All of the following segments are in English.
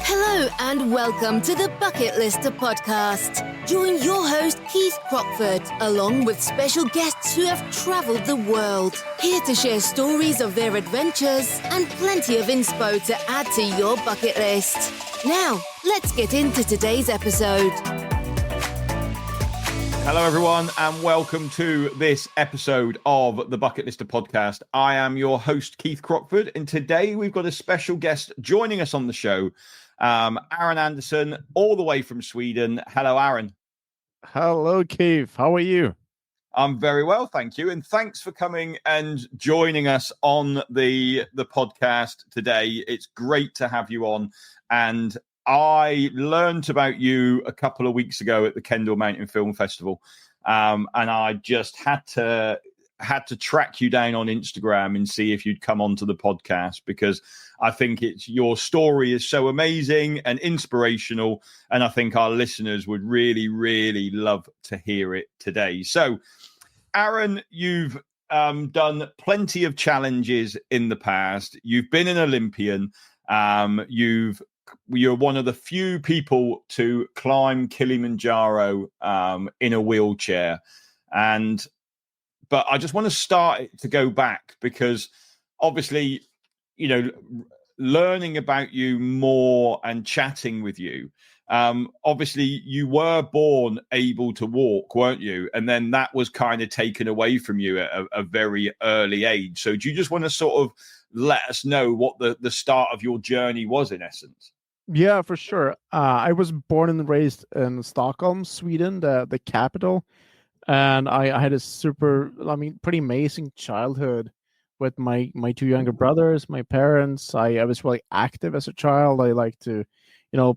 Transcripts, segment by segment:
Hello and welcome to the Bucketlister Podcast. Join your host Keith Crockford, along with special guests who have travelled the world, here to share stories of their adventures and plenty of inspo to add to your bucket list. Now, let's get into today's episode. Hello, everyone, and welcome to this episode of the Bucketlister Podcast. I am your host, Keith Crockford, and today we've got a special guest joining us on the show, Aron Anderson, all the way from Sweden. Hello, Aron. Hello, Keith. How are you? I'm very well, thank you, and thanks for coming and joining us on the podcast today. It's great to have you on, and I learned about you a couple of weeks ago at the Kendall Mountain Film Festival, and I just had to track you down on Instagram and see if you'd come onto the podcast, because I think your story is so amazing and inspirational, and I think our listeners would really, really love to hear it today. So, Aron, you've done plenty of challenges in the past. You've been an Olympian. You're one of the few people to climb Kilimanjaro in a wheelchair. But I just want to start to go back, because obviously, you know, learning about you more and chatting with you, obviously you were born able to walk, weren't you? And then that was kind of taken away from you at a very early age. So do you just want to sort of let us know what the start of your journey was, in essence? Yeah, for sure. I was born and raised in Stockholm, Sweden, the capital. And I had a pretty amazing childhood with my two younger brothers, my parents. I was really active as a child. I liked to,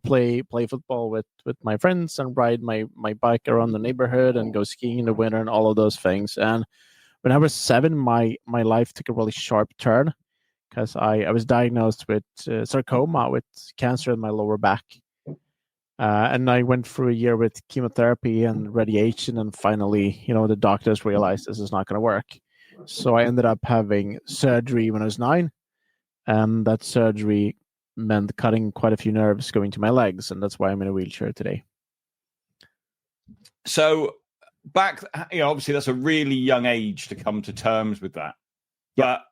play football with my friends and ride my bike around the neighborhood and go skiing in the winter and all of those things. And when I was 7, my life took a really sharp turn, because I was diagnosed with sarcoma, with cancer in my lower back. And I went through a year with chemotherapy and radiation, and finally, the doctors realized this is not going to work. So I ended up having surgery when I was 9, and that surgery meant cutting quite a few nerves going to my legs, and that's why I'm in a wheelchair today. So back, obviously that's a really young age to come to terms with that. Yep. But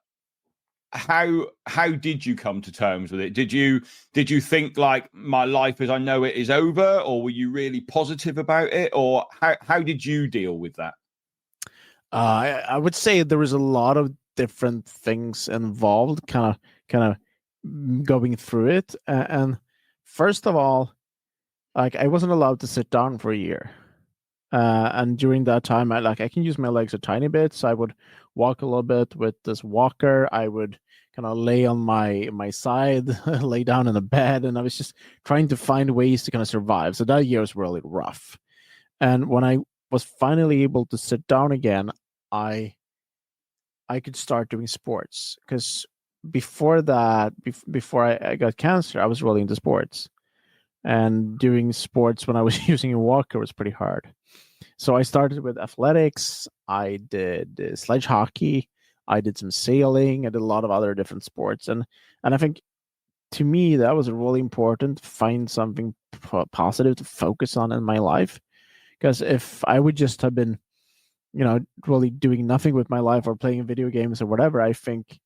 how did you come to terms with it? Did you think like, my life as I know it is over, or were you really positive about it, or how did you deal with that? I would say there was a lot of different things involved, kind of going through it. And first of all, like, I wasn't allowed to sit down for a year. And during that time, I can use my legs a tiny bit. So I would walk a little bit with this walker. I would kind of lay on my side, lay down in the bed, and I was just trying to find ways to kind of survive. So that year was really rough. And when I was finally able to sit down again, I could start doing sports, because before that, before I got cancer, I was really into sports, and doing sports when I was using a walker was pretty hard. So I started with athletics. I did sledge hockey. I did some sailing. I did a lot of other different sports. And I think, to me, that was really important to find something positive to focus on in my life. Because if I would just have been, really doing nothing with my life or playing video games or whatever, I think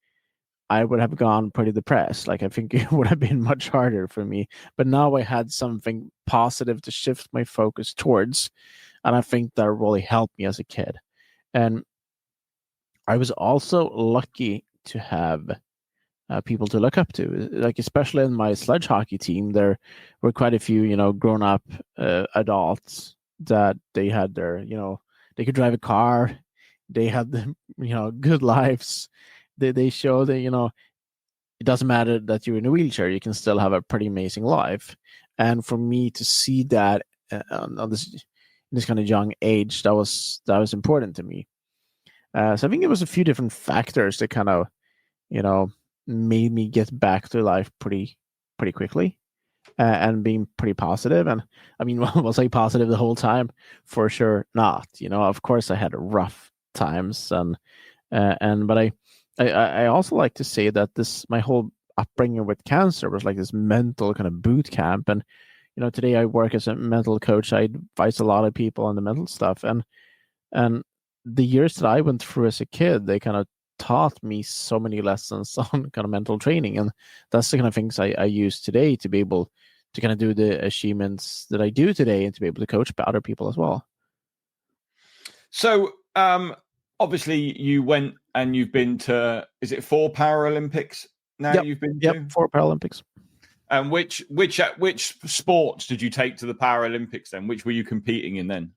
I would have gone pretty depressed. Like, I think it would have been much harder for me. But now I had something positive to shift my focus towards. And I think that really helped me as a kid. And I was also lucky to have people to look up to, like, especially in my sledge hockey team. There were quite a few, grown up adults that they had their, they could drive a car. They had, good lives. They show that, it doesn't matter that you're in a wheelchair, you can still have a pretty amazing life. And for me to see that on this kind of young age, that was important to me. So I think it was a few different factors that kind of, made me get back to life pretty quickly, and being pretty positive. And I mean, was I positive the whole time? For sure not. Of course I had rough times, but I also like to say that my whole upbringing with cancer was like this mental kind of boot camp. And today I work as a mental coach. I advise a lot of people on the mental stuff, and the years that I went through as a kid, they kind of taught me so many lessons on kind of mental training, and that's the kind of things I use today to be able to kind of do the achievements that I do today, and to be able to coach other people as well. So obviously you went and you've been to, is it 4 Paralympics now? Yep. You've been to? 4 Paralympics. And which sports did you take to the Paralympics then? Which were you competing in then?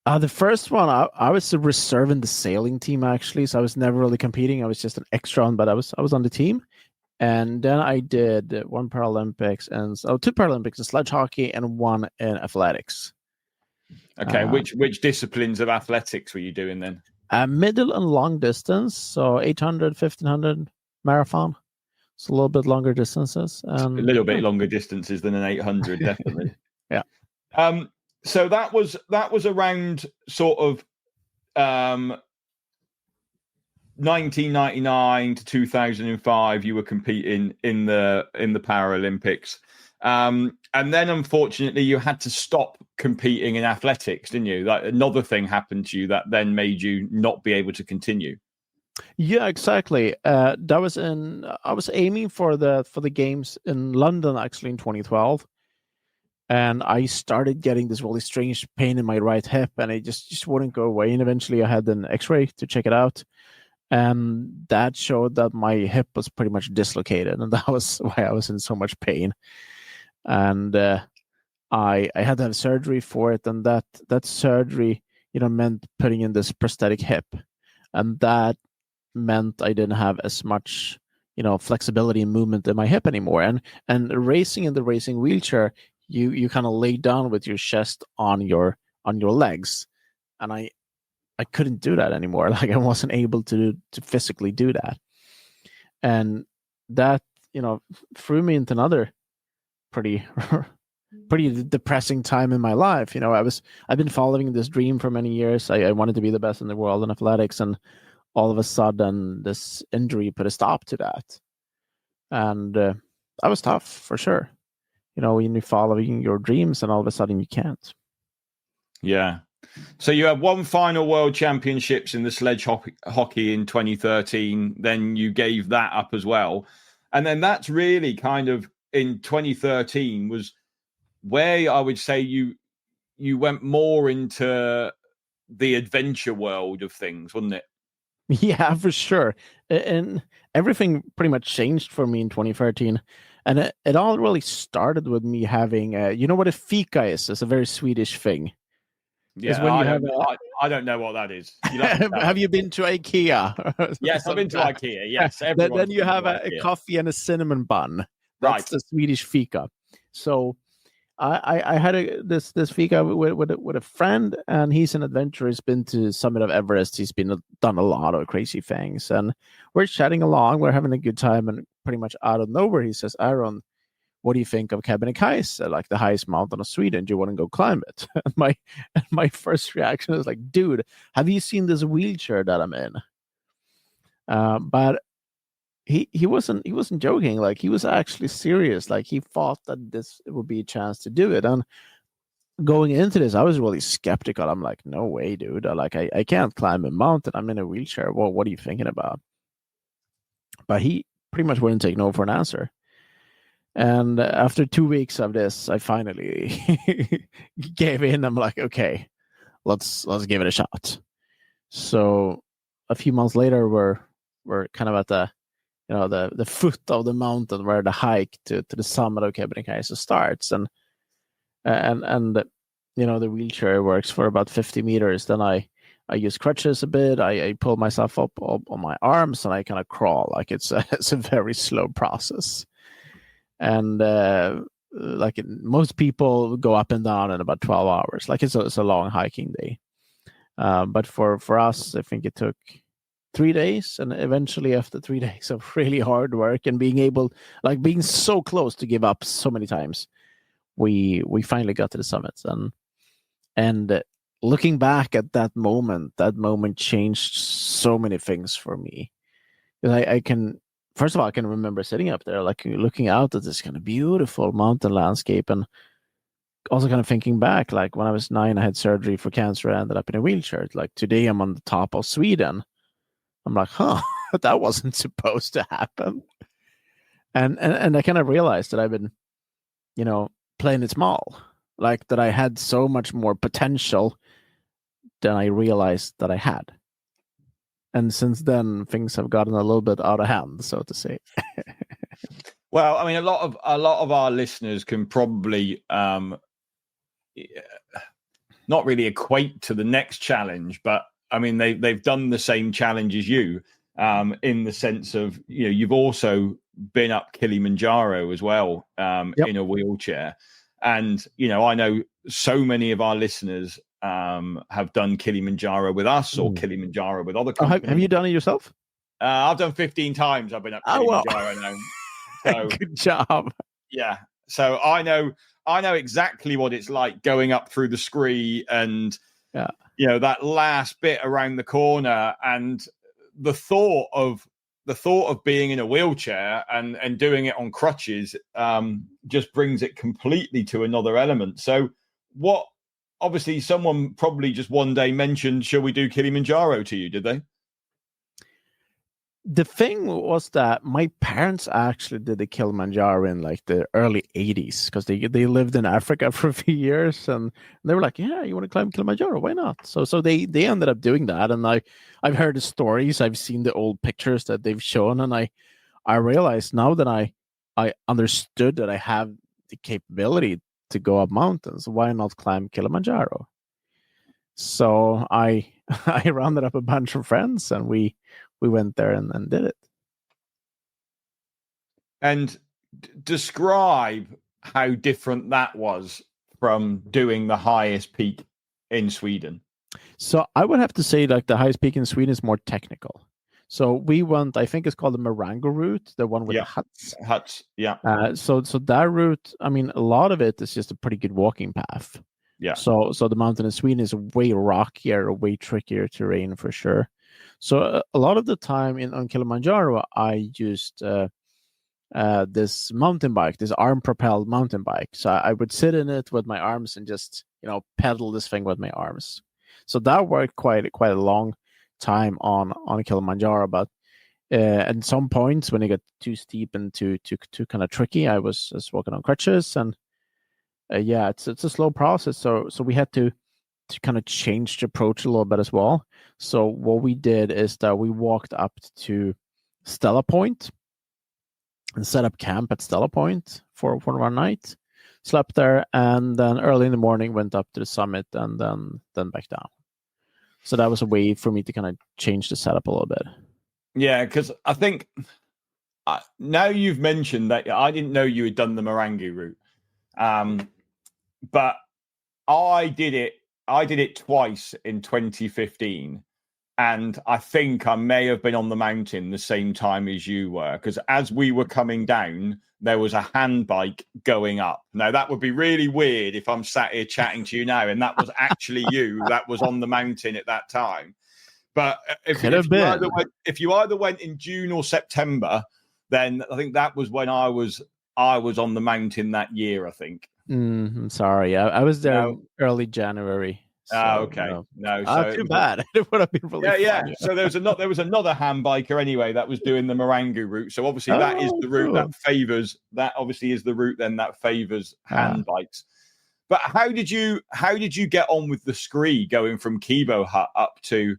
The first one, I was a reserve in the sailing team, actually, so I was never really competing. I was just an extra on, but I was on the team. And then I did 1 Paralympics and 2 Paralympics in sledge hockey and 1 in athletics. Okay, which disciplines of athletics were you doing then? Middle and long distance, so 800, 1500, marathon. It's a little bit longer distances. A little bit longer distances than an 800, definitely. Yeah. So that was around sort of 1999 to 2005. You were competing in the Paralympics, and then unfortunately you had to stop competing in athletics, didn't you? Like another thing happened to you that then made you not be able to continue. Yeah, exactly. I was aiming for the games in London actually in 2012. And I started getting this really strange pain in my right hip, and it just wouldn't go away. And eventually I had an x-ray to check it out. And that showed that my hip was pretty much dislocated. And that was why I was in so much pain. And I had to have surgery for it. And that surgery, meant putting in this prosthetic hip. And that meant I didn't have as much, flexibility and movement in my hip anymore. And racing in the racing wheelchair, you kind of lay down with your chest on your legs, and I couldn't do that anymore. Like I wasn't able to physically do that, and that threw me into another pretty depressing time in my life. I've been following this dream for many years. I wanted to be the best in the world in athletics, and all of a sudden this injury put a stop to that, and that was tough for sure. When you're following your dreams and all of a sudden you can't. Yeah. So you had 1 final world championships in the sledge hockey in 2013. Then you gave that up as well. And then that's really kind of in 2013 was where I would say you went more into the adventure world of things, wasn't it? Yeah, for sure. And everything pretty much changed for me in 2013. And it all really started with me having, what a fika is? It's a very Swedish thing. Yeah, I don't know what that is. Have you been to IKEA? Yes, I've been to IKEA. Yes. Then you have a coffee and a cinnamon bun. That's the Swedish fika. So I had this fika with a friend, and he's an adventurer. He's been to summit of Everest. He's done a lot of crazy things, and we're chatting along. We're having a good time, and pretty much out of nowhere, he says, "Aron, what do you think of Kebnekaise, like the highest mountain of Sweden? Do you want to go climb it?" And my first reaction is like, "Dude, have you seen this wheelchair that I'm in?" But he wasn't joking. Like he was actually serious. Like he thought that this would be a chance to do it. And going into this, I was really skeptical. I'm like, "No way, dude. I can't climb a mountain. I'm in a wheelchair. Well, what are you thinking about?" But he pretty much wouldn't take no for an answer. And after 2 weeks of this, I finally gave in. I'm like, okay, let's give it a shot. So a few months later, we're kind of at the foot of the mountain where the hike to the summit of Kebnekaise starts, and the wheelchair works for about 50 meters. Then I use crutches a bit. I pull myself up on my arms, and I kind of crawl. Like it's a very slow process. And most people go up and down in about 12 hours. Like it's a long hiking day. But for us, I think it took 3 days. And eventually after 3 days of really hard work and being so close to give up so many times, we finally got to the summit. And looking back at that moment changed so many things for me. I can first of all, I can remember sitting up there, like looking out at this kind of beautiful mountain landscape, and also kind of thinking back, like when I was 9, I had surgery for cancer. I ended up in a wheelchair. Like today, I'm on the top of Sweden. I'm like, that wasn't supposed to happen. And I kind of realized that I've been, playing it small, like that I had so much more potential than I realized that I had. And since then, things have gotten a little bit out of hand, so to say. Well, I mean, a lot of our listeners can probably not really equate to the next challenge, but I mean, they've done the same challenge as you, in the sense of, you've also been up Kilimanjaro as well, in a wheelchair. And, I know so many of our listeners have done Kilimanjaro with us or Kilimanjaro with other companies. Have you done it yourself? I've done 15 times. I've been up Kilimanjaro now. So, good job. Yeah. So I know exactly what it's like going up through the scree and, that last bit around the corner, and the thought of being in a wheelchair and doing it on crutches just brings it completely to another element. So obviously someone probably just one day mentioned, shall we do Kilimanjaro to you? Did they? The thing was that my parents actually did the Kilimanjaro in like the early 80s, because they lived in Africa for a few years, and they were like, yeah, you want to climb Kilimanjaro? Why not? So they ended up doing that. And I've heard the stories, I've seen the old pictures that they've shown, and I realized now that I understood that I have the capability to go up mountains, why not climb Kilimanjaro? So I rounded up a bunch of friends, and we went there and did it. And describe how different that was from doing the highest peak in Sweden. So I would have to say, like, the highest peak in Sweden is more technical. So we went, I think it's called the Marango route, the one with the huts. Huts, yeah. So that route, I mean, a lot of it is just a pretty good walking path. Yeah. So the mountain in Sweden is way rockier, way trickier terrain for sure. So a lot of the time on Kilimanjaro, I used this mountain bike, this arm-propelled mountain bike. So I would sit in it with my arms and just, pedal this thing with my arms. So that worked quite a long time on Kilimanjaro. But at some points when it got too steep and too kind of tricky, I was just walking on crutches. And it's a slow process. So we had to kind of change the approach a little bit as well. So what we did is that we walked up to Stella Point and set up camp at Stella Point for one night, slept there, and then early in the morning went up to the summit and then back down. So that was a way for me to kind of change the setup a little bit. Yeah, because I think now you've mentioned that, I didn't know you had done the Marangi route, but I did it twice in 2015, and I think I may have been on the mountain the same time as you were, because as we were coming down, there was a hand bike going up. Now, that would be really weird if I'm sat here chatting to you now, and that was actually you that was on the mountain at that time. But if you either went in June or September, then I think that was when I was on the mountain that year, I think. I'm sorry. I was there early January. So, okay. No, so too bad. It would have been really fun. Yeah. So there was another hand biker anyway that was doing the Marangu route. So obviously that is the route that favors. That obviously is the route then that favors hand bikes. But how did you get on with the scree going from Kibo Hut up to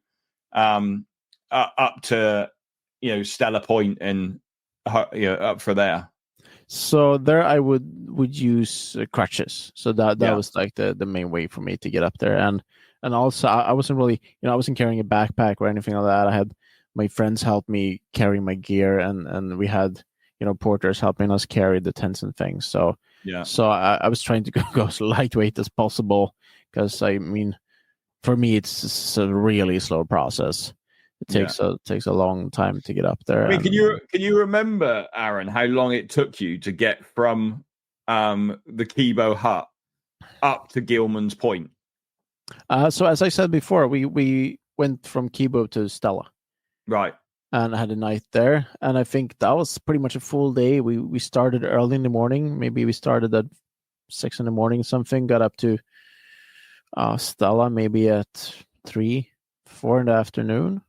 Stella Point and up for there? So there I would use crutches. So that was like the main way for me to get up there. And also I wasn't really, I wasn't carrying a backpack or anything like that. I had my friends help me carry my gear, and we had, porters helping us carry the tents and things. So I was trying to go as lightweight as possible, because I mean, for me, it's a really slow process. It takes a long time to get up there. I mean, can you remember, Aron, how long it took you to get from the Kibo Hut up to Gilman's Point? So as I said before, we went from Kibo to Stella. Right. and had a night there. And I think that was pretty much a full day. We started early in the morning. Maybe we started at 6 in the morning, something. Got up to Stella maybe at 3, 4 in the afternoon,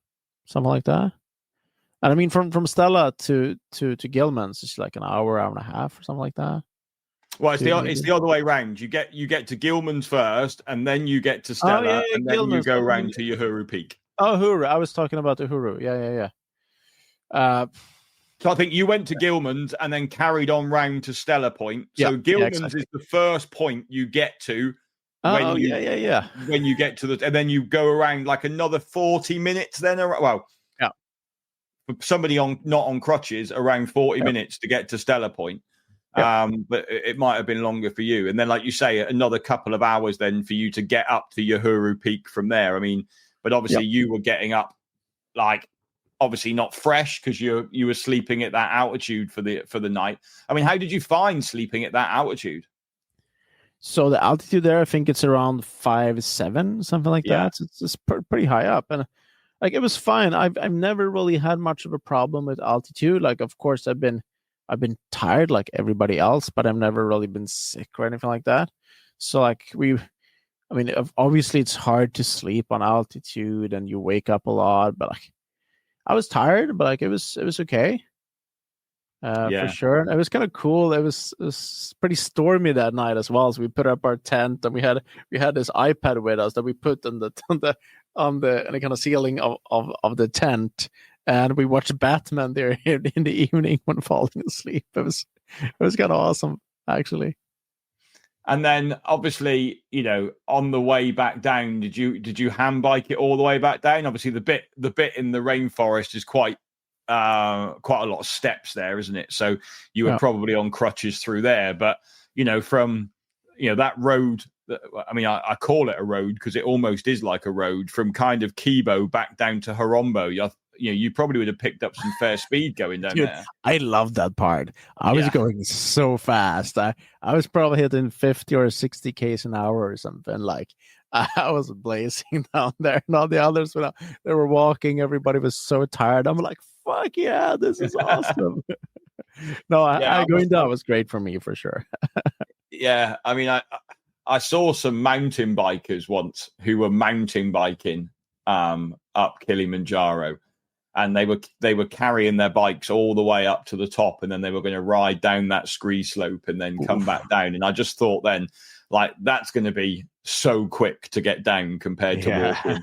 something like that. And I mean, from Stella to Gilman's, it's like an hour and a half or something like that. Well, it's the other way round. You get to Gilman's first, and then you get to Stella, and then you go round to Uhuru Peak. Oh, Uhuru! I was talking about Uhuru. Yeah. So I think you went to Gilman's and then carried on round to Stella Point. So Gilman's is the first point you get to. When you get to and then you go around like another 40 minutes. Then, well, yeah, for somebody not on crutches, around 40 minutes to get to Stella Point. But it might have been longer for you. And then, like you say, another couple of hours then for you to get up to Uhuru Peak from there. I mean, but obviously you were getting up, like, obviously not fresh because you were sleeping at that altitude for the night. I mean, how did you find sleeping at that altitude? So the altitude there, I think it's around 5'7", something like that. So it's pretty high up, and like it was fine. I've never really had much of a problem with altitude. Like, of course, I've been tired like everybody else, but I've never really been sick or anything like that. So like obviously it's hard to sleep on altitude and you wake up a lot, but like I was tired, but like it was okay. For sure. And it was kind of cool. It was pretty stormy that night as well. So we put up our tent and we had this iPad with us that we put on the kind of ceiling of the tent. And we watched Batman there in the evening when falling asleep. It was kind of awesome, actually. And then, obviously, on the way back down, did you hand bike it all the way back down? Obviously, the bit in the rainforest is quite a lot of steps there, isn't it? So you were probably on crutches through there. But from that road, I mean, I call it a road because it almost is like a road from kind of Kibo back down to Horombo. You probably would have picked up some fair speed going down there. I love that part. I was going so fast. I was probably hitting 50 or 60 k's an hour or something. Like I was blazing down there, and all the others they were walking. Everybody was so tired. I'm like, fuck yeah, this is awesome. Going down was great for me for sure. Yeah, I mean, I saw some mountain bikers once who were mountain biking up Kilimanjaro. And they were carrying their bikes all the way up to the top, and then they were going to ride down that scree slope and then come back down. And I just thought then, like, that's going to be so quick to get down compared to walking.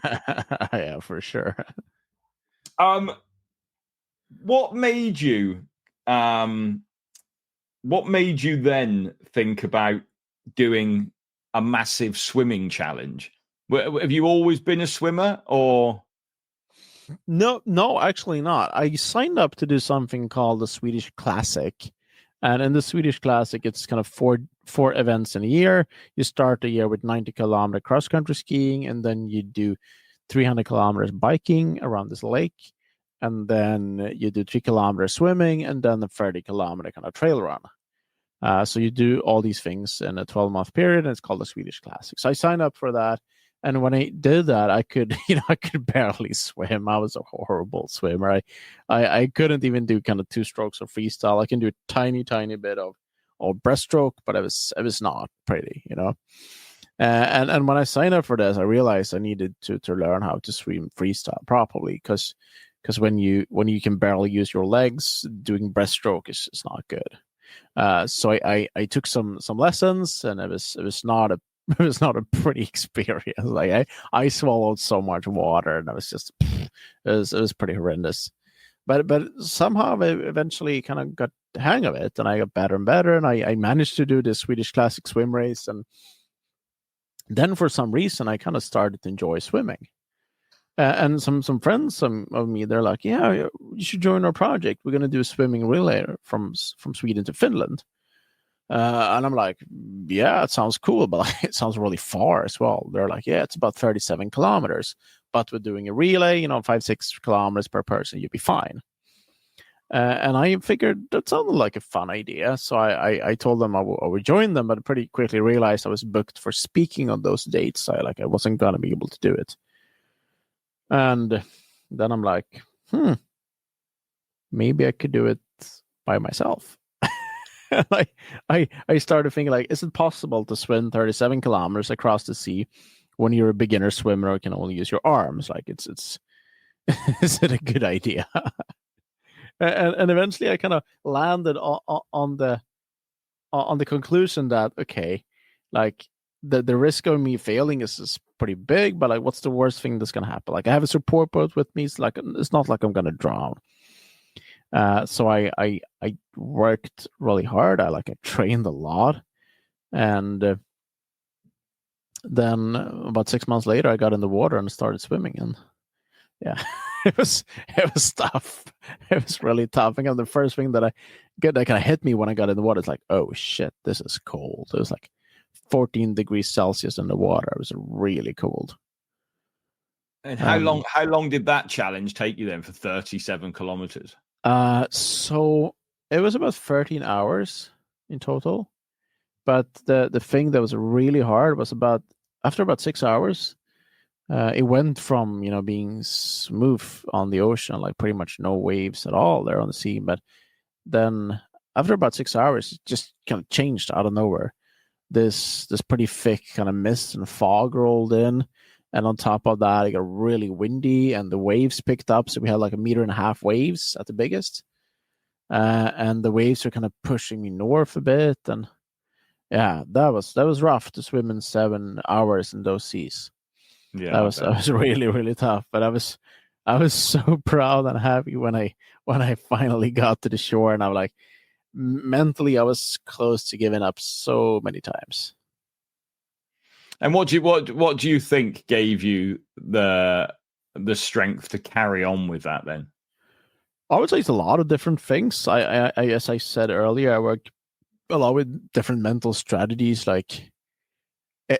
Yeah, for sure. What made you then think about doing a massive swimming challenge? Have you always been a swimmer, or? No, actually not. I signed up to do something called the Swedish Classic. And in the Swedish Classic, it's kind of four events in a year. You start the year with 90-kilometer cross-country skiing, and then you do 300 kilometers biking around this lake. And then you do 3 kilometers swimming, and then a 30-kilometer kind of trail run. So you do all these things in a 12-month period, and it's called the Swedish Classic. So I signed up for that. And when I did that, I could barely swim. I was a horrible swimmer. I couldn't even do kind of 2 strokes or freestyle. I can do a tiny bit of breaststroke, but it was not pretty, And when I signed up for this, I realized I needed to learn how to swim freestyle properly, because when you can barely use your legs, doing breaststroke is not good. So I took some lessons, and it was not a pretty experience. Like I swallowed so much water, and it was pretty horrendous. But somehow I eventually kind of got the hang of it, and I got better and better, and I managed to do the Swedish Classic swim race. And then for some reason, I kind of started to enjoy swimming. And some friends of me, they're like, yeah, you should join our project. We're going to do a swimming relay from Sweden to Finland. And I'm like, yeah, it sounds cool, but it sounds really far as well. They're like, yeah, it's about 37 kilometers, but we're doing a relay, 5-6 kilometers per person, you'd be fine. And I figured that sounded like a fun idea. So I told them I would join them, but I pretty quickly realized I was booked for speaking on those dates. I wasn't going to be able to do it. And then I'm like, maybe I could do it by myself. I started thinking, like, is it possible to swim 37 kilometers across the sea when you're a beginner swimmer or can only use your arms? Like, it's is it a good idea? and eventually I kind of landed on the conclusion that, okay, like the risk of me failing is pretty big, but like, what's the worst thing that's gonna happen? Like, I have a support boat with me. It's not like I'm gonna drown. So I worked really hard. I trained a lot, and then about 6 months later, I got in the water and started swimming. And yeah, it was tough. It was really tough. And the first thing that kind of hit me when I got in the water is like, oh shit, this is cold. It was like 14 degrees Celsius in the water. It was really cold. And how long did that challenge take you then for 37 kilometers? So it was about 13 hours in total. But the thing that was really hard was after about 6 hours, it went from, being smooth on the ocean, like pretty much no waves at all there on the sea. But then after about 6 hours, it just kind of changed out of nowhere. This pretty thick kind of mist and fog rolled in. And on top of that, it got really windy and the waves picked up. So we had like 1.5 meter waves at the biggest. And the waves were kind of pushing me north a bit. And yeah, that was rough to swim in 7 hours in those seas. Yeah, that was really, really tough. But I was so proud and happy when I finally got to the shore, and I'm like, mentally I was close to giving up so many times. And what do you think gave you the strength to carry on with that then? I would say it's a lot of different things. I as I said earlier, I work a lot with different mental strategies, like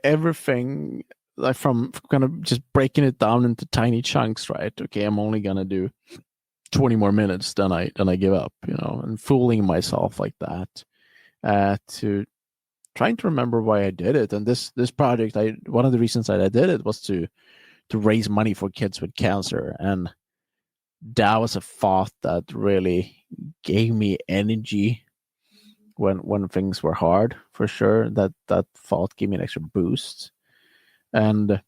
everything, like from kind of just breaking it down into tiny chunks, right? Okay, I'm only gonna do 20 more minutes, then I give up, and fooling myself like that, to trying to remember why I did it. And this project, one of the reasons that I did it was to raise money for kids with cancer, and that was a thought that really gave me energy when things were hard, for sure. That thought gave me an extra boost. And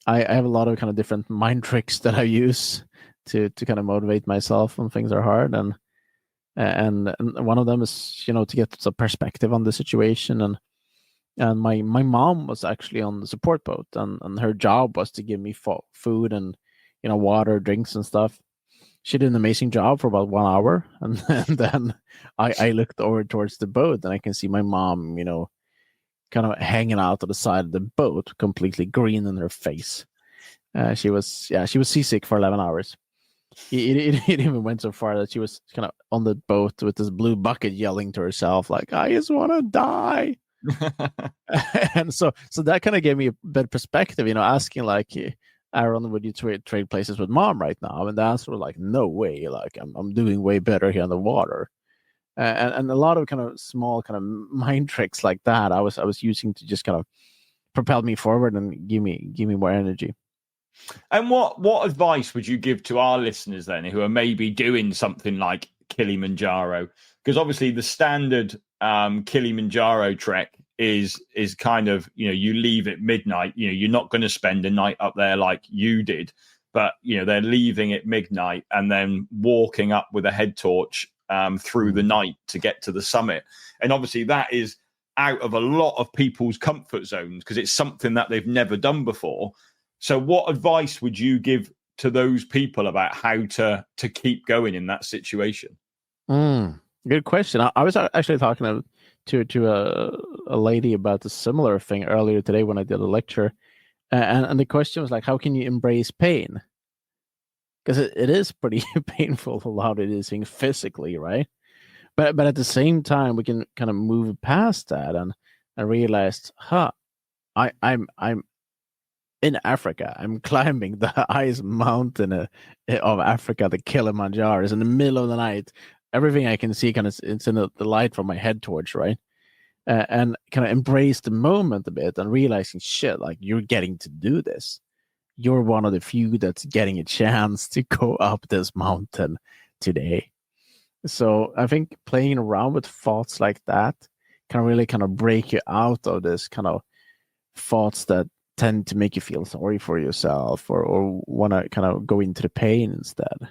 I have a lot of kind of different mind tricks that I use to kind of motivate myself when things are hard. And one of them is, to get some perspective on the situation. And my mom was actually on the support boat, and her job was to give me food and, water, drinks and stuff. She did an amazing job for about 1 hour. And then I looked over towards the boat, and I can see my mom, kind of hanging out to the side of the boat, completely green in her face. She was seasick for 11 hours. It even went so far that she was kind of on the boat with this blue bucket yelling to herself, like, I just want to die. And so that kind of gave me a bit of perspective, asking like, Aron, would you trade places with mom right now? And the answer was like, no way. Like, I'm doing way better here in the water. And a lot of kind of small kind of mind tricks like that I was using to just kind of propel me forward and give me more energy. And what advice would you give to our listeners then, who are maybe doing something like Kilimanjaro? Because obviously the standard Kilimanjaro trek is kind of, you leave at midnight. You're not going to spend a night up there like you did, but they're leaving at midnight and then walking up with a head torch through the night to get to the summit. And obviously that is out of a lot of people's comfort zones because it's something that they've never done before. So what advice would you give to those people about how to keep going in that situation? Good question. I was actually talking to a lady about a similar thing earlier today when I did a lecture. And the question was like, how can you embrace pain? Because it is pretty painful, a lot of it is being physically, right? But at the same time, we can kind of move past that and realize, I'm in Africa. I'm climbing the highest mountain of Africa, the Kilimanjaro. It's in the middle of the night. Everything I can see it's in the light from my head torch, right? And kind of embrace the moment a bit and realizing, shit, like, you're getting to do this. You're one of the few that's getting a chance to go up this mountain today. So I think playing around with thoughts like that can really kind of break you out of this kind of thoughts that tend to make you feel sorry for yourself or want to kind of go into the pain instead.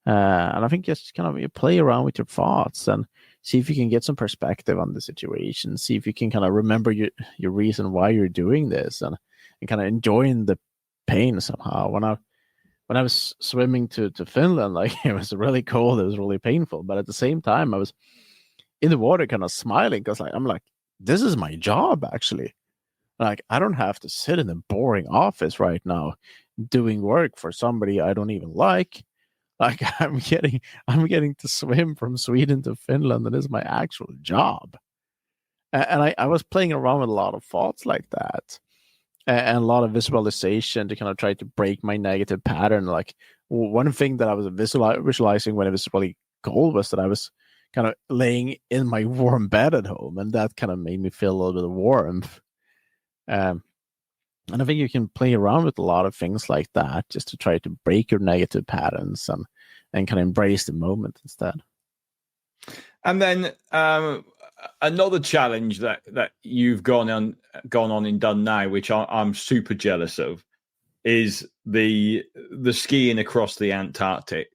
And I think just kind of you play around with your thoughts and see if you can get some perspective on the situation. See if you can kind of remember your reason why you're doing this and kind of enjoying the pain somehow. When I was swimming to Finland, like it was really cold, it was really painful, but at the same time I was in the water kind of smiling because I'm like, this is my job actually. Like I don't have to sit in a boring office right now doing work for somebody I don't even like. Like I'm getting to swim from Sweden to Finland, and it's my actual job. And I was playing around with a lot of thoughts like that, and a lot of visualization to kind of try to break my negative pattern. Like one thing that I was visualizing when it was really cold was that I was kind of laying in my warm bed at home, and that kind of made me feel a little bit of warmth. And I think you can play around with a lot of things like that just to try to break your negative patterns and kind of embrace the moment instead. And then another challenge that you've gone on and done now, which I'm super jealous of, is the skiing across the Antarctica.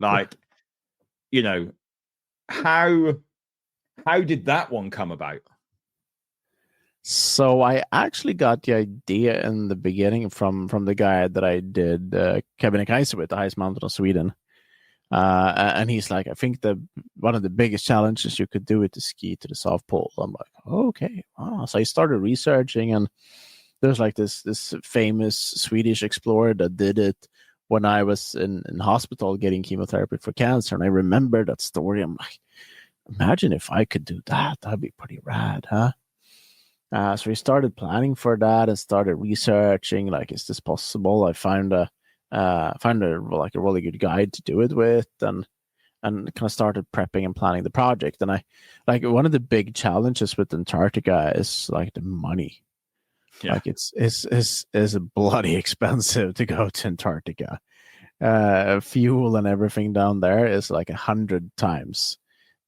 Like, you know, how did that one come about? So I actually got the idea in the beginning from the guy that I did Kebnekaise with, the highest mountain of Sweden. And he's like, I think one of the biggest challenges you could do is to ski to the South Pole. I'm like, okay. Wow. So I started researching, and there's like this famous Swedish explorer that did it when I was in hospital getting chemotherapy for cancer. And I remember that story. I'm like, imagine if I could do that. That'd be pretty rad, huh? So we started planning for that and started researching, like, is this possible? I found a really good guide to do it with, and kind of started prepping and planning the project. And I like one of the big challenges with Antarctica is like the money. Yeah. Like it's bloody expensive to go to Antarctica. Fuel and everything down there is like 100 times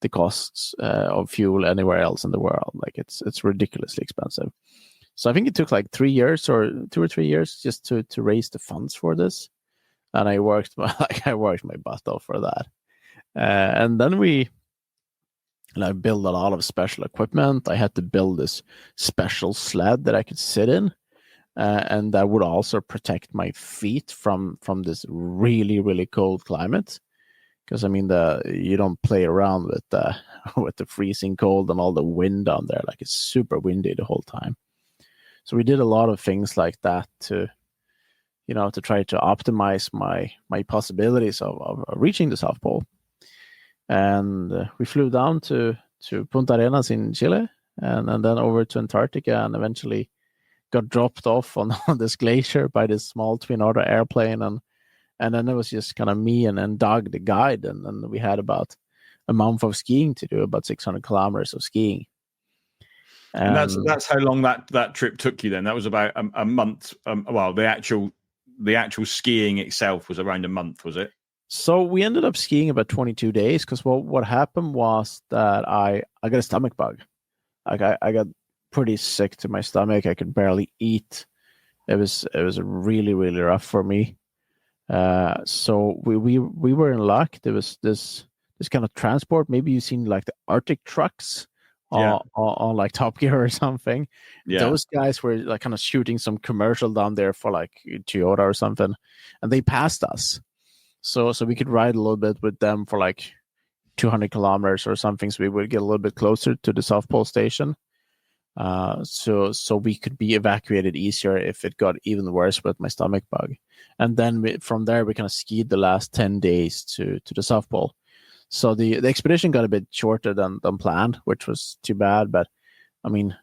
the costs of fuel anywhere else in the world. Like it's ridiculously expensive. So I think it took like 3 years or 2 or 3 years just to raise the funds for this, and I worked my butt off for that. And then I built a lot of special equipment. I had to build this special sled that I could sit in, and that would also protect my feet from this really, really cold climate. Because I mean, you don't play around with the freezing cold and all the wind down there. Like it's super windy the whole time. So we did a lot of things like that to try to optimize my possibilities of reaching the South Pole. And we flew down to Punta Arenas in Chile, and then over to Antarctica, and eventually got dropped off on this glacier by this small Twin Otter airplane. And then it was just kind of me and Doug, the guide. And we had about a month of skiing to do, about 600 kilometers of skiing. And that's how long that trip took you then? That was about a month. Well, the actual skiing itself was around a month, was it? So we ended up skiing about 22 days because what happened was that I got a stomach bug. Like I got pretty sick to my stomach. I could barely eat. It was really, really rough for me. So we were in luck. There was this kind of transport. Maybe you've seen like the Arctic trucks on like Top Gear or something. Yeah. Those guys were like kind of shooting some commercial down there for like Toyota or something, and they passed us. So we could ride a little bit with them for like 200 kilometers or something. So we would get a little bit closer to the South Pole station. So we could be evacuated easier if it got even worse with my stomach bug. And then from there, we kind of skied the last 10 days to the South Pole. So the expedition got a bit shorter than planned, which was too bad. But I mean,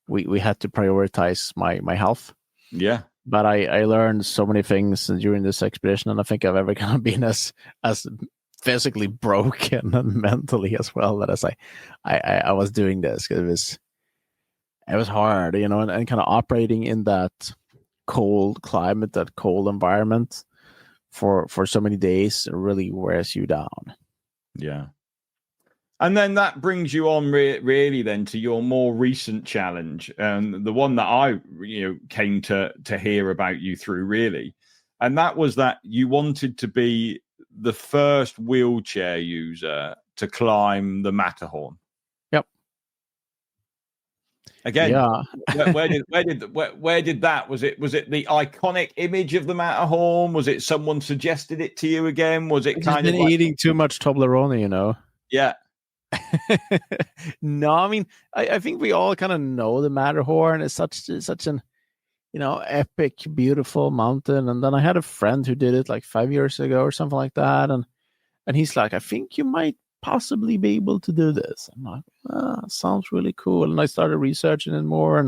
we had to prioritize my health. Yeah. But I learned so many things during this expedition, and I think I've ever kind of been as physically broken and mentally as well that as I was doing this. It was hard, and kind of operating in that cold climate, that cold environment for so many days really wears you down. Yeah. And then that brings you on really then to your more recent challenge, and the one that I came to hear about you through, really. And that was that you wanted to be the first wheelchair user to climb the Matterhorn. Yep. Again, yeah. where did that? Was it the iconic image of the Matterhorn? Was it someone suggested it to you again? Was it kind of been eating too much Toblerone, Yeah. No, I mean, I think we all kind of know the Matterhorn is such an epic, beautiful mountain. And then I had a friend who did it like 5 years ago or something like that, and he's like, I think you might possibly be able to do this. I'm like, sounds really cool. And I started researching it more,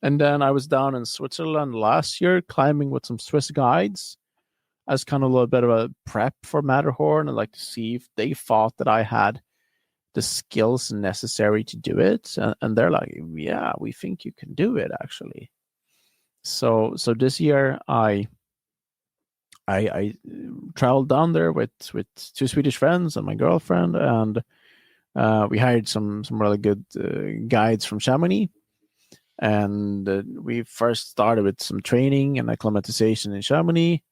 and then I was down in Switzerland last year climbing with some Swiss guides as kind of a little bit of a prep for Matterhorn, and like to see if they thought that I had the skills necessary to do it, and they're like, yeah, we think you can do it, actually. So this year I traveled down there with 2 Swedish friends and my girlfriend, and we hired some really good guides from Chamonix, and we first started with some training and acclimatization in Chamonix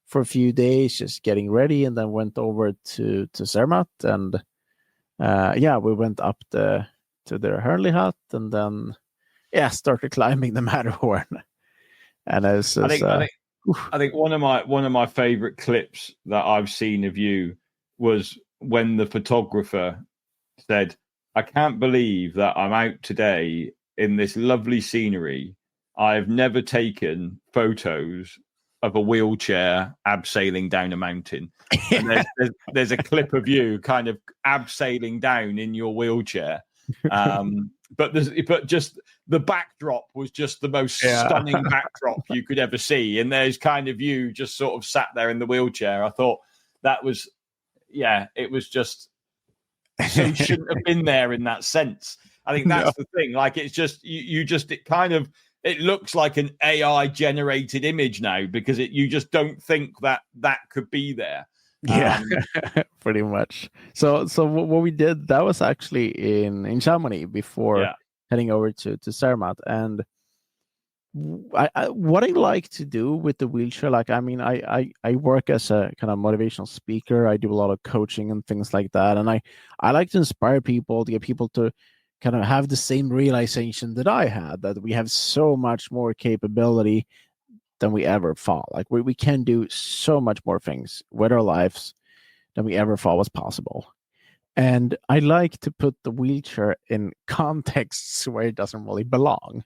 for a few days, just getting ready, and then went over to Zermatt, and we went up to the Hurley Hut, and then started climbing the Matterhorn. And I think one of my favorite clips that I've seen of you was when the photographer said, I can't believe that I'm out today in this lovely scenery. I've never taken photos of a wheelchair abseiling down a mountain. And there's a clip of you kind of abseiling down in your wheelchair. But just the backdrop was just the most stunning backdrop you could ever see. And there's kind of you just sort of sat there in the wheelchair. I thought that was, it was just so shouldn't have been there in that sense. I think that's the thing. Like, it's just, it looks like an AI generated image now, because you just don't think that could be there. Yeah, pretty much. So what we did, that was actually in Chamonix before heading over to Zermatt. And what I like to do with the wheelchair, like, I mean, I work as a kind of motivational speaker. I do a lot of coaching and things like that. And I like to inspire people, to get people to kind of have the same realization that I had, that we have so much more capability than we ever thought. Like, we can do so much more things with our lives than we ever thought was possible. And I like to put the wheelchair in contexts where it doesn't really belong.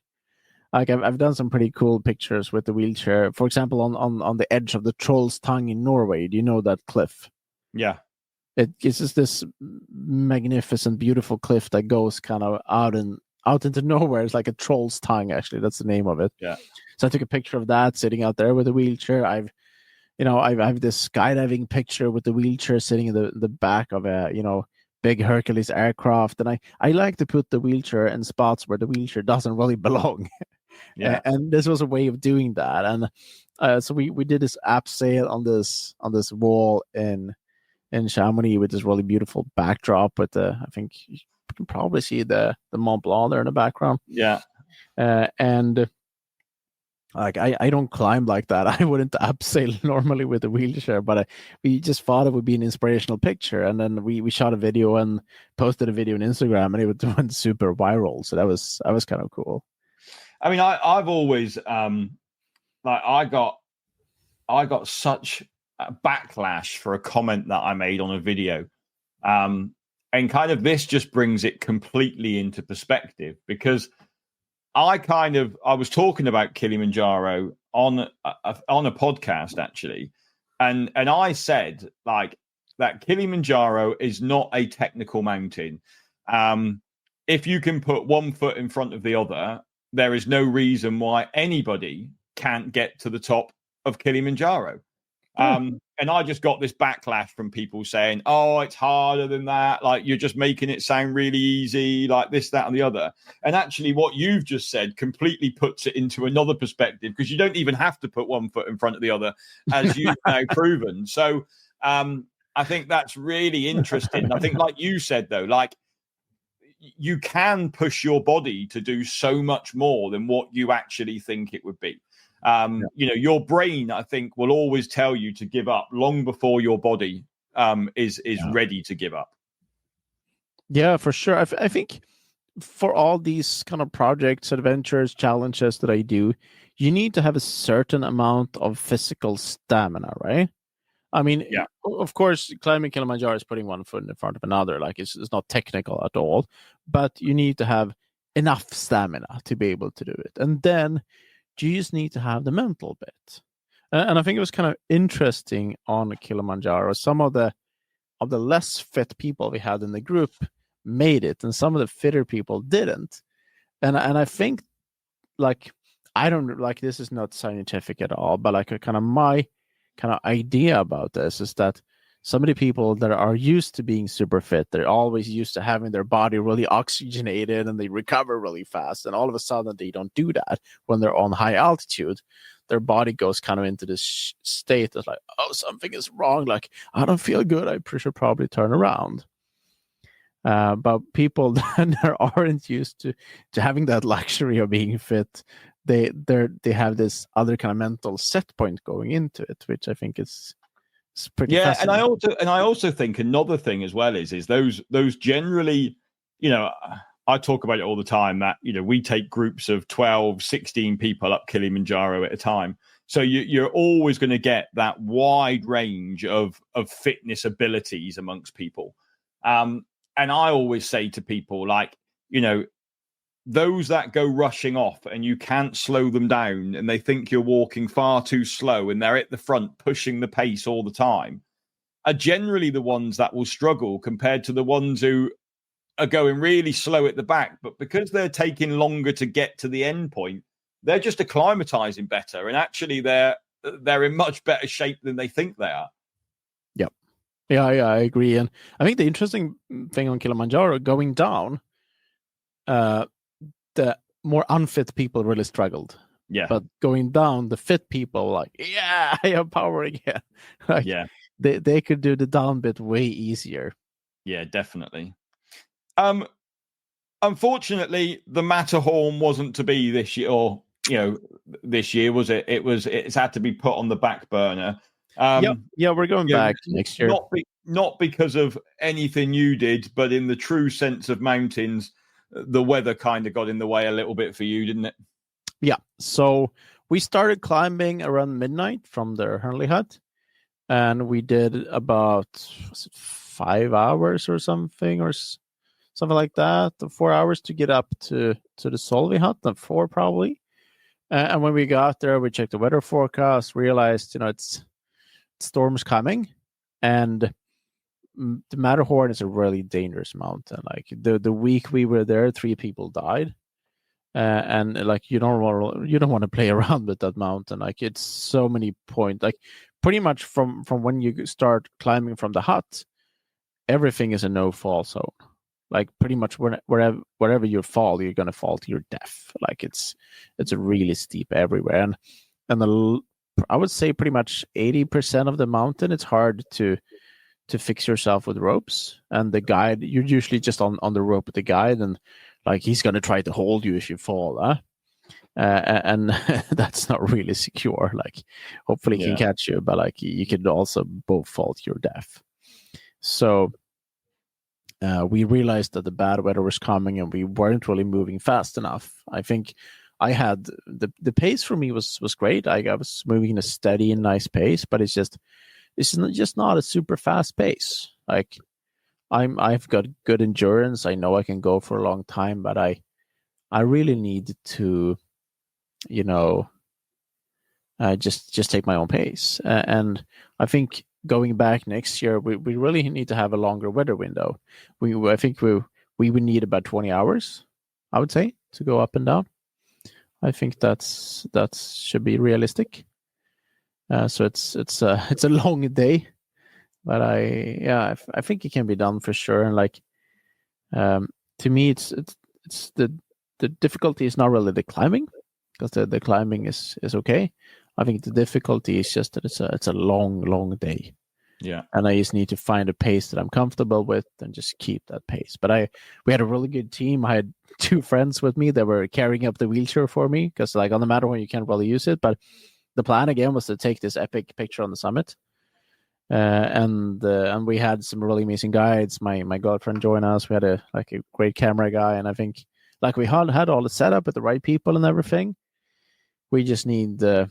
Like, I've done some pretty cool pictures with the wheelchair. For example, on the edge of the Troll's Tongue in Norway. Do you know that cliff? Yeah. It's just this magnificent, beautiful cliff that goes kind of out into nowhere. It's like a troll's tongue, actually. That's the name of it. Yeah. So I took a picture of that sitting out there with a wheelchair. I have this skydiving picture with the wheelchair sitting in the back of a big Hercules aircraft, and I like to put the wheelchair in spots where the wheelchair doesn't really belong. Yeah. And this was a way of doing that. And so we did this abseil on this wall in Chamonix with this really beautiful backdrop with I think you can probably see the Mont Blanc there in the background. Yeah. And like, I don't climb like that. I wouldn't abseil normally with a wheelchair, but we just thought it would be an inspirational picture. And then we shot a video and posted a video on Instagram, and it went super viral. So that was kind of cool. I mean, I've always I got such a backlash for a comment that I made on a video. And kind of this just brings it completely into perspective, because I was talking about Kilimanjaro on a podcast, actually. And I said, like, that Kilimanjaro is not a technical mountain. If you can put one foot in front of the other, there is no reason why anybody can't get to the top of Kilimanjaro. And I just got this backlash from people saying, oh, it's harder than that. Like, you're just making it sound really easy, like this, that, and the other. And actually what you've just said completely puts it into another perspective, because you don't even have to put one foot in front of the other, as you've now proven. So I think that's really interesting. I think, like you said, though, like, you can push your body to do so much more than what you actually think it would be. You know, your brain, I think, will always tell you to give up long before your body is ready to give up. Yeah, for sure. I think for all these kind of projects, adventures, challenges that I do, you need to have a certain amount of physical stamina, right? I mean, of course, climbing Kilimanjaro is putting one foot in front of another. Like, it's not technical at all, but you need to have enough stamina to be able to do it. And then you just need to have the mental bit. And I think it was kind of interesting on Kilimanjaro. Some of the less fit people we had in the group made it, and some of the fitter people didn't. And I think, like, I don't, like, this is not scientific at all, but like, my kind of idea about this is that some of the people that are used to being super fit, they're always used to having their body really oxygenated and they recover really fast. And all of a sudden they don't do that when they're on high altitude. Their body goes kind of into this state that's like, oh, something is wrong. Like, I don't feel good. I should probably turn around. But people that aren't used to having that luxury of being fit, they have this other kind of mental set point going into it, which I think is pretty fascinating. And I also think another thing as well is those generally, you know, I talk about it all the time that, you know, we take groups of 12, 16 people up Kilimanjaro at a time. So you're always going to get that wide range of fitness abilities amongst people. And I always say to people, like, you know, those that go rushing off and you can't slow them down and they think you're walking far too slow and they're at the front pushing the pace all the time are generally the ones that will struggle compared to the ones who are going really slow at the back. But because they're taking longer to get to the end point, they're just acclimatizing better. And actually they're in much better shape than they think they are. Yep. Yeah, I agree. And I think the interesting thing on Kilimanjaro, going down, the more unfit people really struggled. Yeah. But going down, the fit people were like, yeah, I have power again. Like, yeah. They could do the down bit way easier. Yeah, definitely. Unfortunately, the Matterhorn wasn't to be this year, or, you know, this year, was it? It's had to be put on the back burner. Yeah, we're going back next year. Not because of anything you did, but in the true sense of mountains, the weather kind of got in the way a little bit for you, didn't it? Yeah. So we started climbing around midnight from the Hurley hut, and we did about 5 hours or something like that, 4 hours to get up to the Solvi hut, 4 probably. And when we got there, we checked the weather forecast, realized, you know, it's storms coming, and the Matterhorn is a really dangerous mountain. Like, the week we were there, 3 people died, and like, you don't want to play around with that mountain. Like, it's so many points. Like, pretty much from when you start climbing from the hut, everything is a no fall zone. Like, pretty much wherever you fall, you're gonna fall to your death. Like, it's really steep everywhere, and I would say pretty much 80% of the mountain, it's hard to fix yourself with ropes. And the guide, you're usually just on the rope with the guide, and like, he's going to try to hold you if you fall. And that's not really secure. Like, hopefully he can catch you, but like, you could also both fall to your death. So we realized that the bad weather was coming and we weren't really moving fast enough. I think I had the pace for me was great. I was moving in a steady and nice pace, but it's just not a super fast pace. Like, I've got good endurance. I know I can go for a long time, but I really need to, you know, just take my own pace. And I think going back next year, we really need to have a longer weather window. I think we would need about 20 hours, I would say, to go up and down. I think that should be realistic. So it's a long day, but I think it can be done for sure. And like, to me, it's the difficulty is not really the climbing, because the climbing is okay. I think the difficulty is just that it's a long day. Yeah. And I just need to find a pace that I'm comfortable with and just keep that pace. But we had a really good team. I had 2 friends with me that were carrying up the wheelchair for me, because like on the Matterhorn you can't really use it. But the plan again was to take this epic picture on the summit. And we had some really amazing guides. My girlfriend joined us. We had a great camera guy, and I think like we had all the setup with the right people and everything. We just need the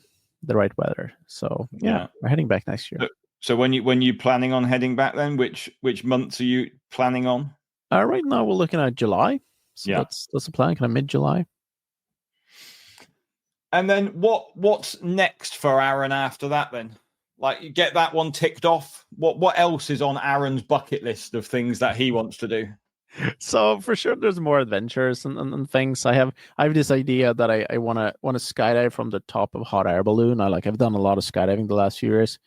right weather. So yeah, we're heading back next year. So when you planning on heading back then, which months are you planning on? Right now we're looking at July. So that's the plan, kind of mid-July. And then what's next for Aron after that then? Like, you get that one ticked off. What else is on Aron's bucket list of things that he wants to do? So for sure, there's more adventures and things. I have this idea that I want to skydive from the top of hot air balloon. I've done a lot of skydiving the last few years,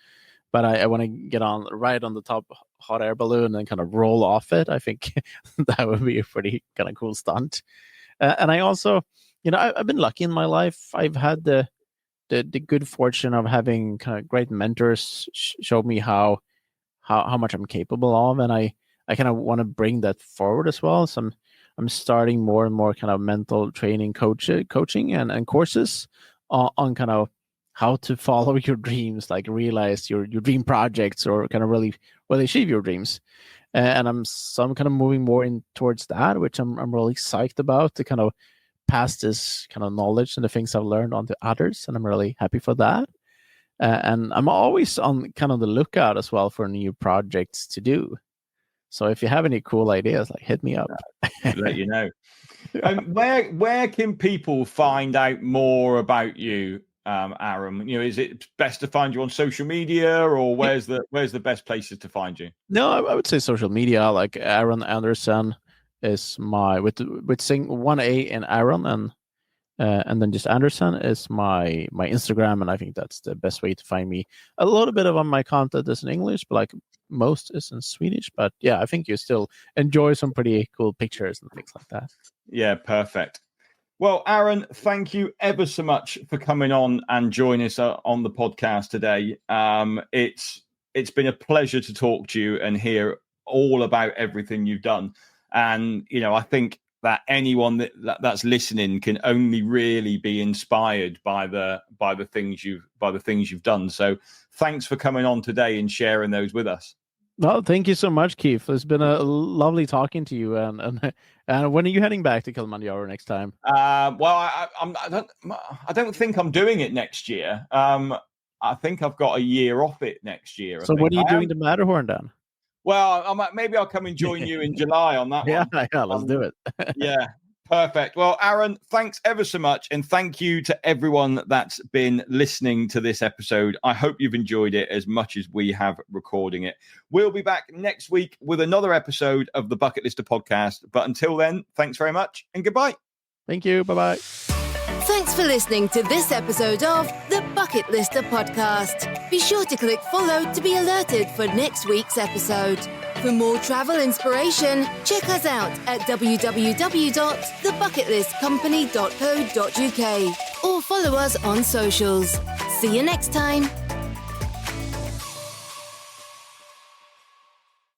but I want to get right on the top hot air balloon and kind of roll off it. I think that would be a pretty kind of cool stunt. And I also, I've been lucky in my life. I've had the good fortune of having kind of great mentors show me how much I'm capable of, and I kind of want to bring that forward as well. So I'm starting more and more kind of mental training coaching and courses on kind of how to follow your dreams, like realize your dream projects, or kind of really achieve your dreams. And I'm kind of moving more in towards that, which I'm really psyched about, to kind of pass this kind of knowledge and the things I've learned on to others. And I'm really happy for that. And I'm always on kind of the lookout as well for new projects to do. So if you have any cool ideas, like, hit me up. Let you know. Where can people find out more about you, Aron? Is it best to find you on social media, or where's the best places to find you? No, I would say social media. Like Aron Anderson is my with one A in Aron, and then just Anderson is my Instagram, and I think that's the best way to find me. A little bit of my content is in English, but like most is in Swedish. But yeah, I think you still enjoy some pretty cool pictures and things like that. Yeah, perfect. Well, Aron, thank you ever so much for coming on and joining us on the podcast today. It's been a pleasure to talk to you and hear all about everything you've done. And I think that anyone that's listening can only really be inspired by the things you've done. So thanks for coming on today and sharing those with us. Well, thank you so much, Keith. It's been a lovely talking to you. And when are you heading back to Kilimanjaro next time? Well, I don't think I'm doing it next year. I think I've got a year off it next year. So when are you doing the Matterhorn then? Well, maybe I'll come and join you in July on that one. Yeah, let's do it. Yeah, perfect. Well, Aron, thanks ever so much. And thank you to everyone that's been listening to this episode. I hope you've enjoyed it as much as we have recording it. We'll be back next week with another episode of the Bucketlister Podcast. But until then, thanks very much and goodbye. Thank you. Bye-bye. Thanks for listening to this episode of the Bucketlister Podcast. Be sure to click follow to be alerted for next week's episode. For more travel inspiration, check us out at www.thebucketlistcompany.co.uk or follow us on socials. See you next time.